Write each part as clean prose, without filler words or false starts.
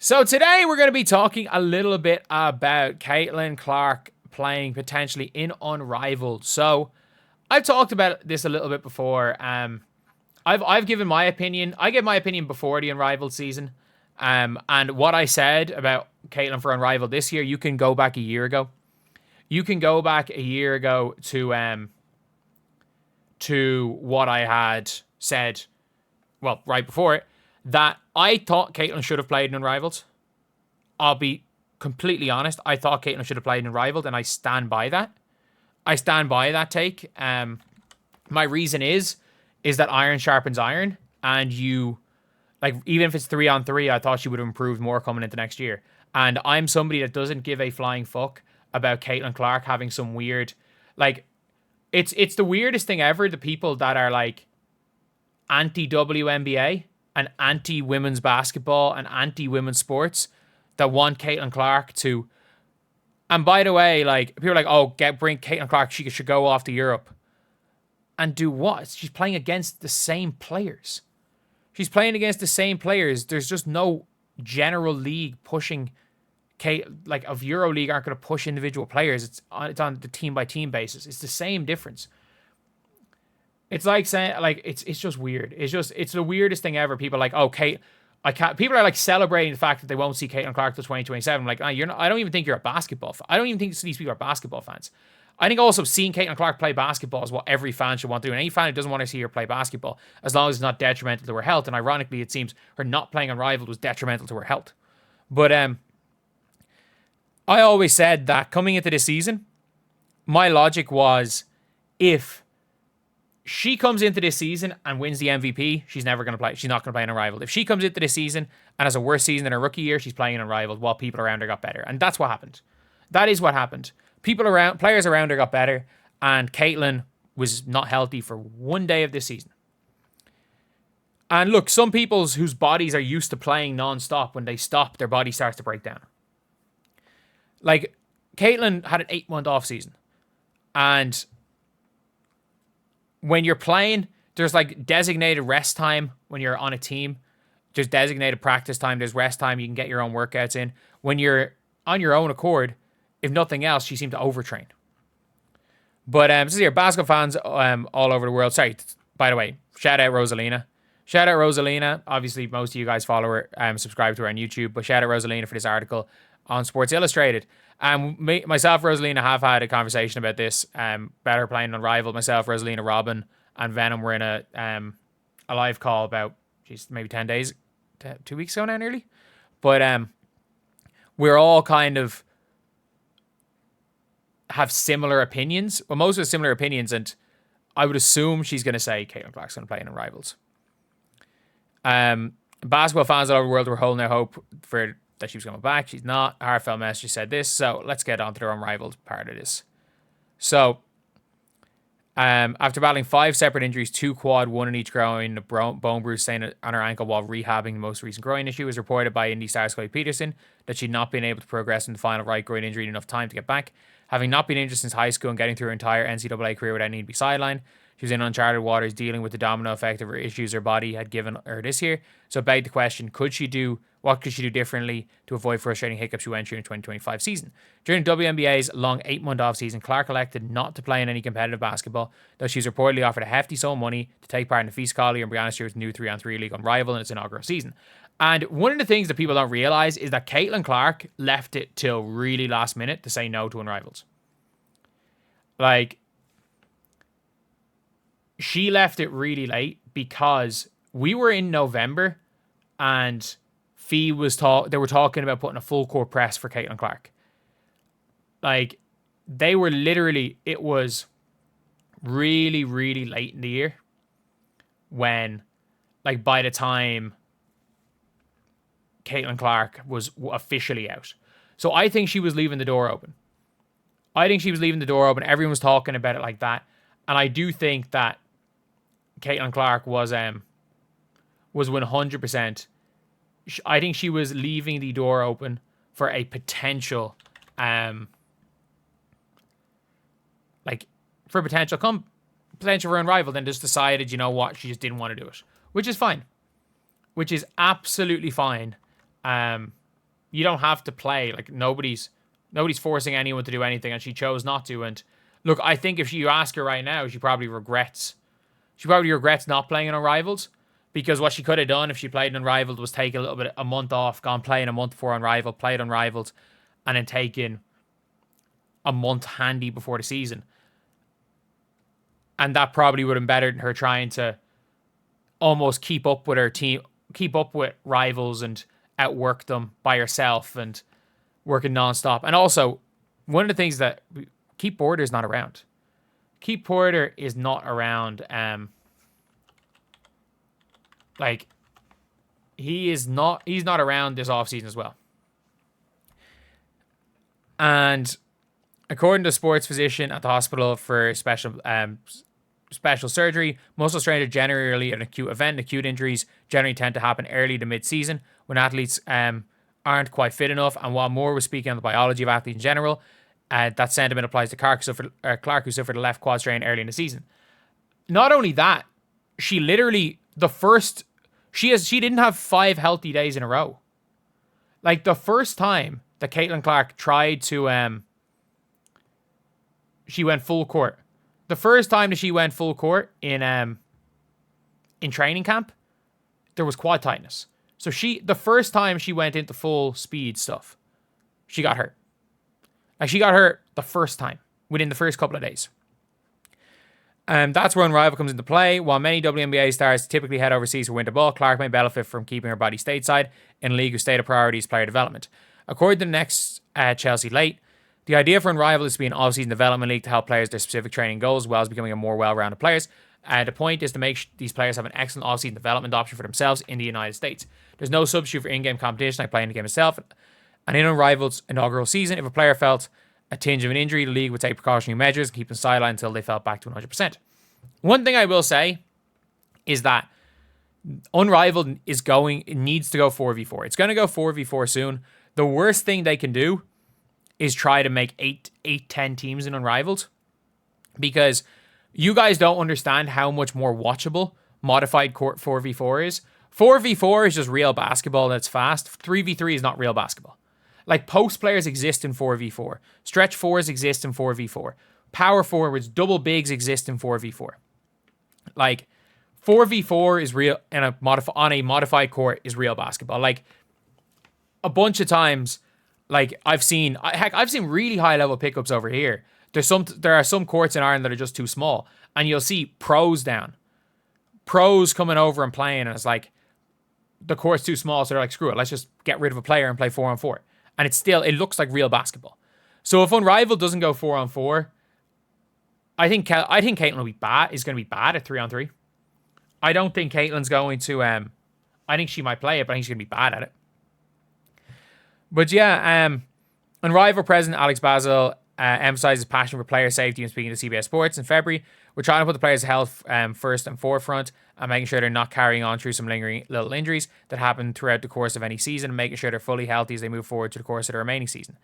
So today we're going to be talking a little bit about Caitlyn Clark playing potentially in Unrivaled. So I've talked about this a little bit before. I've given my opinion. I gave my opinion before the Unrivaled season. And what I said about Caitlyn for Unrivaled this year, you can go back a year ago. You can go back a year ago to what I had said, well, right before it, that I thought Caitlyn should have played in Unrivaled. I'll be completely honest. I thought Caitlyn should have played in Unrivaled, and I stand by that. I stand by that take. My reason is that iron sharpens iron, and you, like, even if it's 3-on-3, I thought she would have improved more coming into next year. And I'm somebody that doesn't give a flying fuck about Caitlyn Clark having some weird, like, it's the weirdest thing ever. The people that are like anti-WNBA and anti-women's basketball and anti-women's sports that want Caitlyn Clark to... And by the way, like, people are like, oh, bring Caitlyn Clark, she should go off to Europe. And do what? She's playing against the same players. She's playing against the same players. There's just no general league pushing... like, of EuroLeague aren't going to push individual players. It's on the team-by-team basis. It's the same difference. It's like saying, like, it's just weird. It's the weirdest thing ever. People are like, oh, people are like celebrating the fact that they won't see Caitlyn Clark till 2027. I'm like, oh, you're not. I don't even think you're a basketball fan. I don't even think these people are basketball fans. I think also seeing Caitlyn Clark play basketball is what every fan should want to do. And any fan who doesn't want to see her play basketball, as long as it's not detrimental to her health. And ironically, it seems her not playing Unrivaled was detrimental to her health. But I always said that coming into this season, my logic was if she comes into this season and wins the MVP, she's never going to play. She's not going to play in Unrivaled. If she comes into this season and has a worse season than her rookie year, she's playing in Unrivaled while people around her got better. And that's what happened. That is what happened. Players around her got better, and Caitlyn was not healthy for one day of this season. And look, some people whose bodies are used to playing non-stop, when they stop, their body starts to break down. Like, Caitlyn had an 8-month off season. And when you're playing, there's like designated rest time when you're on a team. There's designated practice time. There's rest time. You can get your own workouts in. When you're on your own accord, if nothing else, she seemed to overtrain. But this is here, basketball fans all over the world. Sorry, by the way, shout out Rosalina. Shout out Rosalina. Obviously, most of you guys follow her, subscribe to her on YouTube. But shout out Rosalina for this article on Sports Illustrated. Myself, Rosalina, have had a conversation about this. About her playing Unrivaled. Myself, Rosalina, Robin, and Venom were in a live call about maybe 10 days, 2 weeks ago now, nearly. But we're all kind of have similar opinions. Well, most of us similar opinions, and I would assume she's going to say Caitlyn Clark's going to play in Unrivaled. Basketball fans all over the world were holding their hope for that she was coming back. She's not. Heartfelt message said this. So let's get on to the Unrivaled part of this. So after battling 5 separate injuries, 2 quad, 1 in each groin, a bone bruise staying on her ankle while rehabbing the most recent groin issue, was reported by Indy star Scottie Peterson that she'd not been able to progress in the final right groin injury in enough time to get back. Having not been injured since high school and getting through her entire NCAA career without needing to be sidelined, she was in uncharted waters dealing with the domino effect of her issues her body had given her this year. So it begged the question, what could she do differently to avoid frustrating hiccups she went through in the 2025 season? During WNBA's long 8-month off-season, Clark elected not to play in any competitive basketball, though she was reportedly offered a hefty sum of money to take part in the Feast Collie and Breanna Stewart's new 3-on-3 league Unrivaled in its inaugural season. And one of the things that people don't realize is that Caitlyn Clark left it till really last minute to say no to Unrivaled. Like, she left it really late because we were in November and they were talking about putting a full court press for Caitlyn Clark. Like, they were literally, it was really, really late in the year when, like, by the time Caitlyn Clark was officially out. So I think she was leaving the door open. Everyone was talking about it like that. And I do think that Caitlyn Clark was 100%. I think she was leaving the door open for a potential, potential for Unrivaled, and just decided, you know what, she just didn't want to do it, which is fine, which is absolutely fine. You don't have to play. Like, nobody's forcing anyone to do anything, and she chose not to. And look, I think if you ask her right now, she probably regrets not playing in Unrivaled, because what she could have done if she played in Unrivaled was take a month off, gone playing a month before Unrivaled, played Unrivaled, and then taken a month handy before the season. And that probably would have been better than her trying to almost keep up with her team, keep up with rivals and outwork them by herself and working nonstop. And also, one of the things that Keith Porter is not around. Keith Porter is not around. He's not around this offseason as well. And according to a sports physician at the hospital for special surgery, muscle strain are generally an acute event. Acute injuries generally tend to happen early to mid-season when athletes aren't quite fit enough. And while Moore was speaking on the biology of athletes in general, that sentiment applies to Clark, who suffered a left quad strain early in the season. Not only that, she literally she didn't have 5 healthy days in a row. Like, the first time that Caitlyn Clark tried to she went full court. The first time that she went full court in training camp, there was quad tightness. So the first time she went into full speed stuff, she got hurt. Like, she got hurt the first time, within the first couple of days. That's where Unrivaled comes into play. While many WNBA stars typically head overseas for winter ball, Clark may benefit from keeping her body stateside in a league whose stated priority is player development. According to the next Chelsea Late, the idea for Unrivaled is to be an off-season development league to help players their specific training goals, as well as becoming a more well-rounded players. The point is to make these players have an excellent off-season development option for themselves in the United States. There's no substitute for in-game competition like playing the game itself. And in Unrivaled's inaugural season, if a player felt a tinge of an injury, the league would take precautionary measures and keep them sidelined until they felt back to 100%. One thing I will say is that Unrivaled needs to go 4v4. It's going to go 4v4 soon. The worst thing they can do is try to make 10 teams in Unrivaled, because you guys don't understand how much more watchable modified court 4v4 is. 4v4 is just real basketball that's fast. 3v3 is not real basketball. Like, post players exist in 4v4. Stretch 4s exist in 4v4. Power forwards, double bigs exist in 4v4. Like, 4v4 is real, and on a modified court is real basketball. Like, a bunch of times, like, I've seen really high level pickups over here. There are some courts in Ireland that are just too small, and you'll see pros coming over and playing, and it's like, the court's too small, so they're like, screw it, let's just get rid of a player and play 4-on-4. And it looks like real basketball. So if Unrivaled doesn't go 4-on-4, I think Caitlyn will be bad. Is going to be bad at 3-on-3. I don't think Caitlyn's going to. I think she might play it, but I think she's going to be bad at it. But yeah, Unrivaled president Alex Basil emphasizes passion for player safety and speaking to CBS Sports in February. We're trying to put the players' health first and forefront, and making sure they're not carrying on through some lingering little injuries that happen throughout the course of any season, and making sure they're fully healthy as they move forward to the course of the remaining season.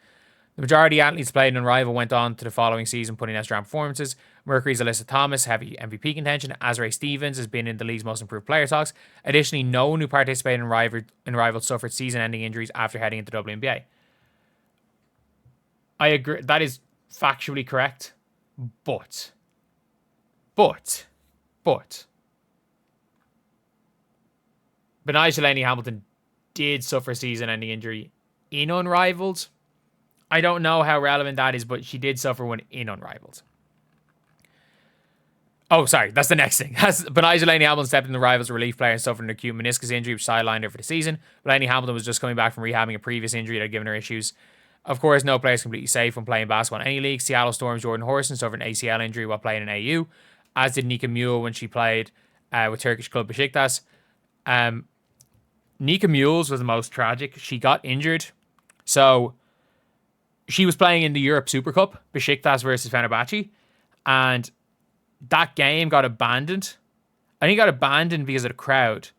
The majority of athletes played in Unrivaled went on to the following season, putting in strong performances. Mercury's Alyssa Thomas, heavy MVP contention. Azrae Stevens has been in the league's most improved player talks. Additionally, no one who participated in Unrivaled suffered season-ending injuries after heading into WNBA. I agree. That is factually correct. But Benigja Laney-Hamilton did suffer season-ending injury in Unrivaled. I don't know how relevant that is, but she did suffer one in Unrivaled. Oh, sorry, that's the next thing. Benigja Laney-Hamilton stepped in the Rivals relief player and suffered an acute meniscus injury, which sidelined her for the season. Laney-Hamilton was just coming back from rehabbing a previous injury that had given her issues. Of course, no player is completely safe when playing basketball in any league. Seattle Storm's Jordan Horson suffered an ACL injury while playing in AU, as did Nika Mule when she played with Turkish club Besiktas. Nika Mule's was the most tragic. She got injured. So she was playing in the Europe Super Cup, Besiktas versus Fenerbahce, and that game got abandoned. I think it got abandoned because of the crowd,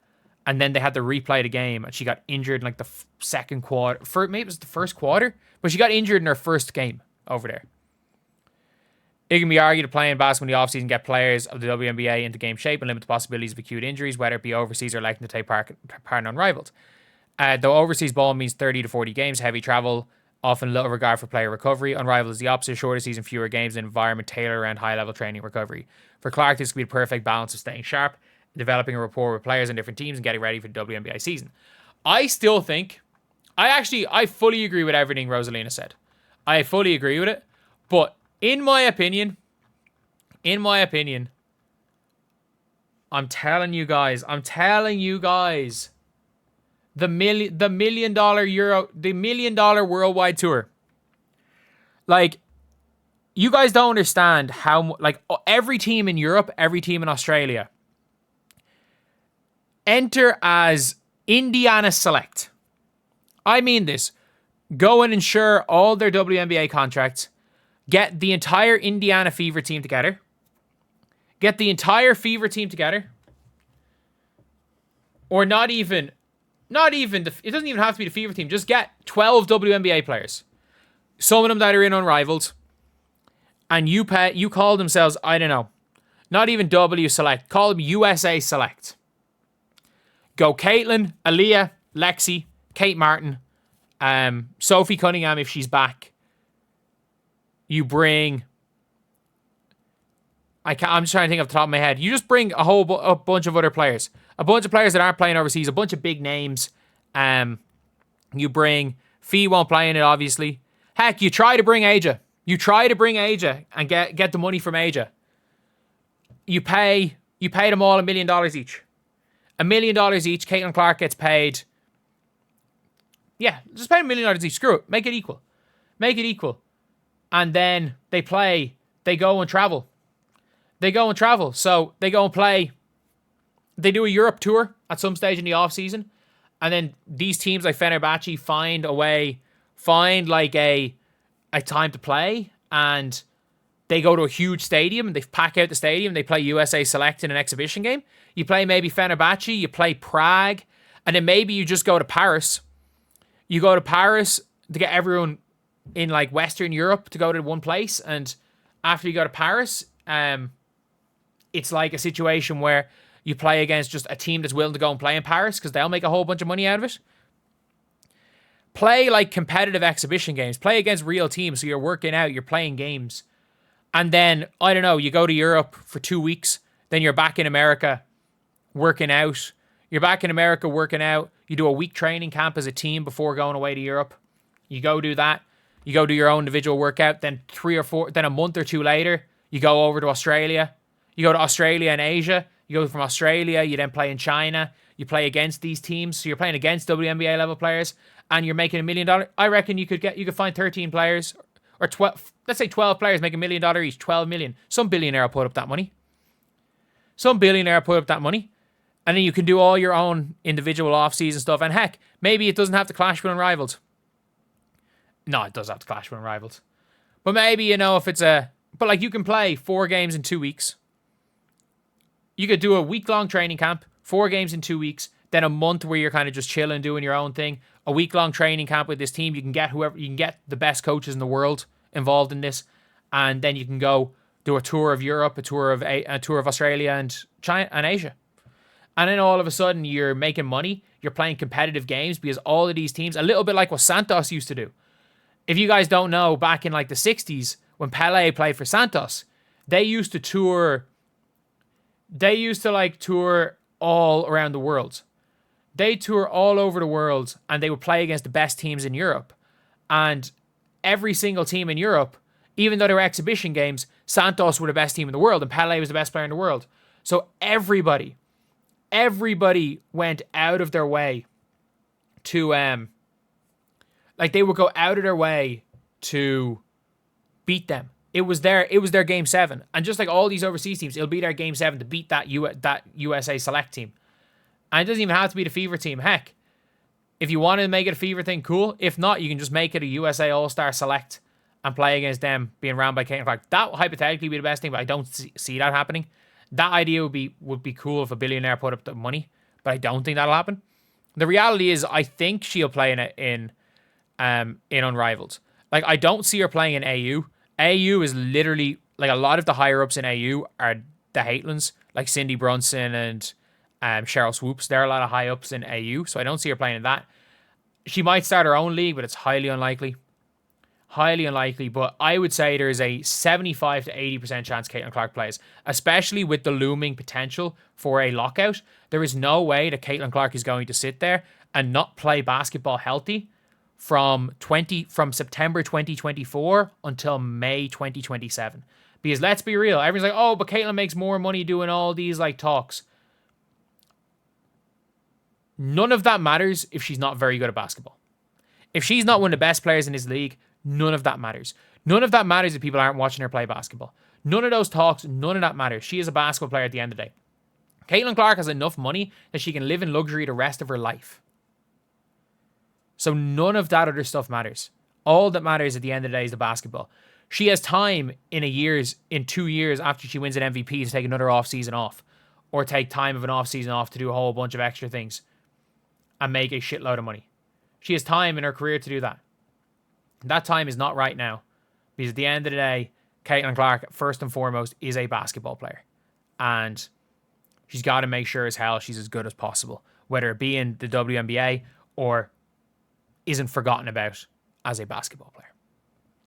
and then they had to replay the game, and she got injured in like the second quarter. Maybe it was the first quarter, but she got injured in her first game over there. It can be argued to play in basketball in the offseason, get players of the WNBA into game shape and limit the possibilities of acute injuries, whether it be overseas or electing to take part in Unrivaled. Though overseas ball means 30 to 40 games, heavy travel, often little regard for player recovery. Unrivaled is the opposite, shorter season, fewer games, and environment tailored around high-level training recovery. For Clark, this could be the perfect balance of staying sharp, developing a rapport with players in different teams, and getting ready for the WNBA season. I still think, I fully agree with everything Rosalina said. I fully agree with it. But in my opinion, I'm telling you guys, the $1 million worldwide tour. Like, you guys don't understand how, like, every team in Europe, every team in Australia enter as Indiana Select. I mean this. Go and insure all their WNBA contracts. Get the entire Indiana Fever team together. Or not even, it doesn't even have to be the Fever team. Just get 12 WNBA players. Some of them that are in Unrivaled. And you call themselves, I don't know, not even W Select. Call them USA Select. Go Caitlyn, Aaliyah, Lexi, Kate Martin, Sophie Cunningham if she's back. You bring... I'm just trying to think off the top of my head. You just bring a bunch of other players. A bunch of players that aren't playing overseas. A bunch of big names. You bring... Fee won't play in it, obviously. Heck, you try to bring Aja. And get the money from Aja. You pay them all $1 million each. $1 million each. Caitlyn Clark gets paid. Yeah, just pay $1 million each. Screw it. Make it equal. And then they play. They go and travel. So they go and play. They do a Europe tour at some stage in the off season, and then these teams like Fenerbahce find a time to play, and they go to a huge stadium and they pack out the stadium. They play USA Select in an exhibition game. You play maybe Fenerbahce, you play Prague, and then maybe you just go to Paris. You go to Paris to get everyone in like Western Europe to go to one place, and after you go to Paris, it's like a situation where you play against just a team that's willing to go and play in Paris because they'll make a whole bunch of money out of it. Play like competitive exhibition games. Play against real teams, so you're working out, you're playing games. And then, I don't know, you go to Europe for 2 weeks, then you're back in America working out. You do a week training camp as a team before going away to Europe. You go do that. You go do your own individual workout. Then a month or two later, you go over to Australia. You go to Australia and Asia. You go from Australia, you then play in China. You play against these teams. So you're playing against WNBA level players and you're making $1 million. I reckon you could find 13 players or 12, let's say 12 players make $1 million each, 12 million. Some billionaire will put up that money. And then you can do all your own individual off-season stuff. And heck, maybe it doesn't have to clash with Unrivaled. No, it does have to clash with Unrivaled. But maybe, if it's but like you can play 4 games in 2 weeks. You could do a week-long training camp, 4 games in 2 weeks, then a month where you're kind of just chilling, doing your own thing. A week-long training camp with this team. You can get the best coaches in the world involved in this. And then you can go do a tour of Europe, a tour of Australia and China and Asia. And then all of a sudden you're making money. You're playing competitive games because all of these teams, a little bit like what Santos used to do. If you guys don't know, back in like the 60s, when Pele played for Santos, they used to tour all around the world. They tour all over the world and they would play against the best teams in Europe. And every single team in Europe, even though they were exhibition games, Santos were the best team in the world and Pele was the best player in the world. So everybody went out of their way to they would go out of their way to beat them. It was their game 7. And just like all these overseas teams, it'll be their game 7 to beat that USA Select team. And it doesn't even have to be the Fever team. Heck, if you want to make it a Fever thing, cool. If not, you can just make it a USA All-Star Select and play against them being round by Caitlyn Clark. That would hypothetically be the best thing, but I don't see that happening. That idea would be cool if a billionaire put up the money, but I don't think that'll happen. The reality is, I think she'll play in Unrivaled. Like, I don't see her playing in AU. AU is literally, like, a lot of the higher-ups in AU are the Hatelens, like Cindy Brunson and Cheryl Swoops. There are a lot of high-ups in AU, so I don't see her playing in that. She might start her own league, but it's highly unlikely. Highly unlikely, but I would say there's a 75 to 80% chance Caitlin Clark plays, especially with the looming potential for a lockout. There is no way that Caitlin Clark is going to sit there and not play basketball healthy from September 2024 until May 2027. Because let's be real, everyone's like, oh, but Caitlin makes more money doing all these like talks. None of that matters if she's not very good at basketball. If she's not one of the best players in this league, none of that matters. None of that matters if people aren't watching her play basketball. None of those talks, none of that matters. She is a basketball player at the end of the day. Caitlin Clark has enough money that she can live in luxury the rest of her life. So none of that other stuff matters. All that matters at the end of the day is the basketball. She has time in 2 years after she wins an MVP to take another offseason off. Or take time of an offseason off to do a whole bunch of extra things. And make a shitload of money. She has time in her career to do that. That time is not right now. Because at the end of the day, Caitlin Clark, first and foremost, is a basketball player. And she's got to make sure as hell she's as good as possible. Whether it be in the WNBA or isn't forgotten about as a basketball player.